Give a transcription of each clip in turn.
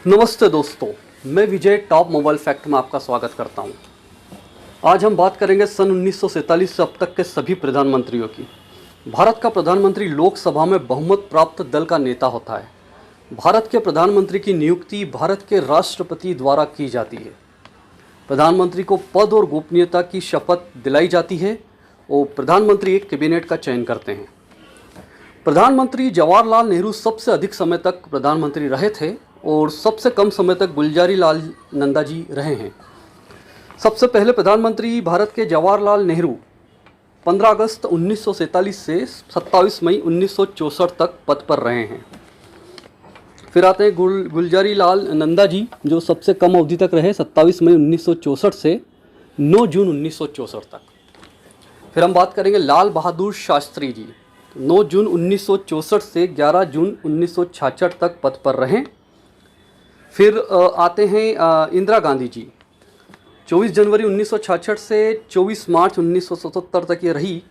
नमस्ते दोस्तों, मैं विजय टॉप मोबाइल फैक्ट में आपका स्वागत करता हूं। आज हम बात करेंगे सन 1947 से अब तक के सभी प्रधानमंत्रियों की। भारत का प्रधानमंत्री लोकसभा में बहुमत प्राप्त दल का नेता होता है। भारत के प्रधानमंत्री की नियुक्ति भारत के राष्ट्रपति द्वारा की जाती है। प्रधानमंत्री को पद और गोपनीयता की शपथ दिलाई जाती है और प्रधानमंत्री एक कैबिनेट का चयन करते हैं। प्रधानमंत्री जवाहरलाल नेहरू सबसे अधिक समय तक प्रधानमंत्री रहे थे और सबसे कम समय तक गुलजारी लाल नंदा जी रहे हैं। सबसे पहले प्रधानमंत्री भारत के जवाहरलाल नेहरू 15 अगस्त 1947 से 27 मई 1964 तक पद पर रहे हैं। फिर आते हैं गुलजारी लाल नंदा जी, जो सबसे कम अवधि तक रहे, 27 मई 1964 से 9 जून 1964 तक। फिर हम बात करेंगे लाल बहादुर शास्त्री जी, 9 जून 1964 से 11 जून 1966 तक पद पर रहे। फिर आते हैं इंदिरा गांधी जी, 24 जनवरी 1966 से 24 मार्च 1977 तक ये रही।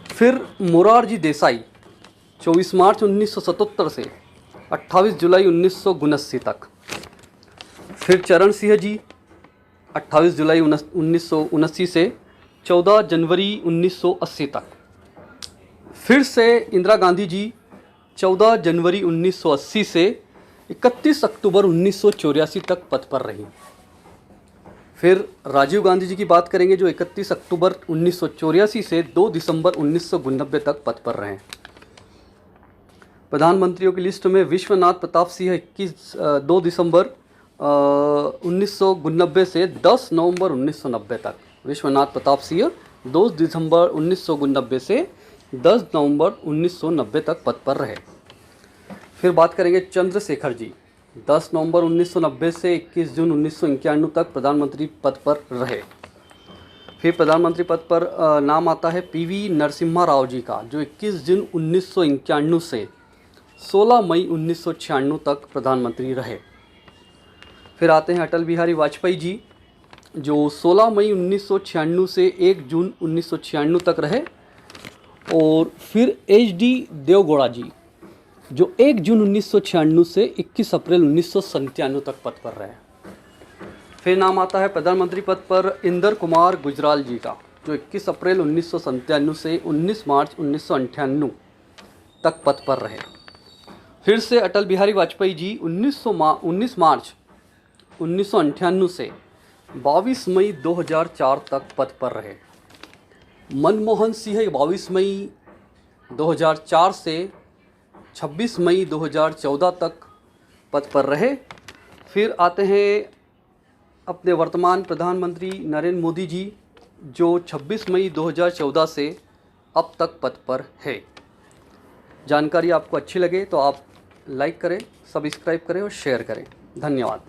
फिर मोरारजी देसाई, 24 मार्च 1977 से 28 जुलाई 1979 तक। फिर चरण सिंह जी, 28 जुलाई 1979 से 14 जनवरी 1980 तक। फिर से इंदिरा गांधी जी, 14 जनवरी 1980 से 31 अक्टूबर 1984 तक पद पर रही। फिर राजीव गांधी जी की बात करेंगे, जो 31 अक्टूबर 1984 से 2 दिसंबर 1999 तक पद पर रहे। प्रधानमंत्रियों की लिस्ट में विश्वनाथ प्रताप सिंह 2 दिसंबर 1999 से 10 नवंबर 1990 तक। विश्वनाथ प्रताप सिंह 2 दिसंबर 1999 से 10 नवंबर 1990 तक पद पर रहे। फिर बात करेंगे चंद्रशेखर जी, 10 नवंबर 1990 से 21 जून 1991 तक प्रधानमंत्री पद पर रहे। फिर प्रधानमंत्री पद पर नाम आता है पीवी नरसिम्हा राव जी का, जो 21 जून 1991 से 16 मई 1996 तक प्रधानमंत्री रहे। फिर आते हैं अटल बिहारी वाजपेयी जी, जो 16 मई 1996 से 1 जून 1996 तक रहे। और फिर HD देवगौड़ा जी, जो 1 जून 1996 से 21 अप्रैल 1997 तक पद पर रहे। फिर नाम आता है प्रधानमंत्री पद पर इंदर कुमार गुजराल जी का, जो 21 अप्रैल 1997 से 19 मार्च 1998 तक पद पर रहे। फिर से अटल बिहारी वाजपेयी जी 19 मार्च 1998 से 22 मई 2004 तक पद पर रहे। मनमोहन सिंह 22 मई 2004 से 26 मई 2014 तक पद पर रहे। फिर आते हैं अपने वर्तमान प्रधानमंत्री नरेंद्र मोदी जी, जो 26 मई 2014 से अब तक पद पर है। जानकारी आपको अच्छी लगे तो आप लाइक करें, सब्सक्राइब करें और शेयर करें। धन्यवाद।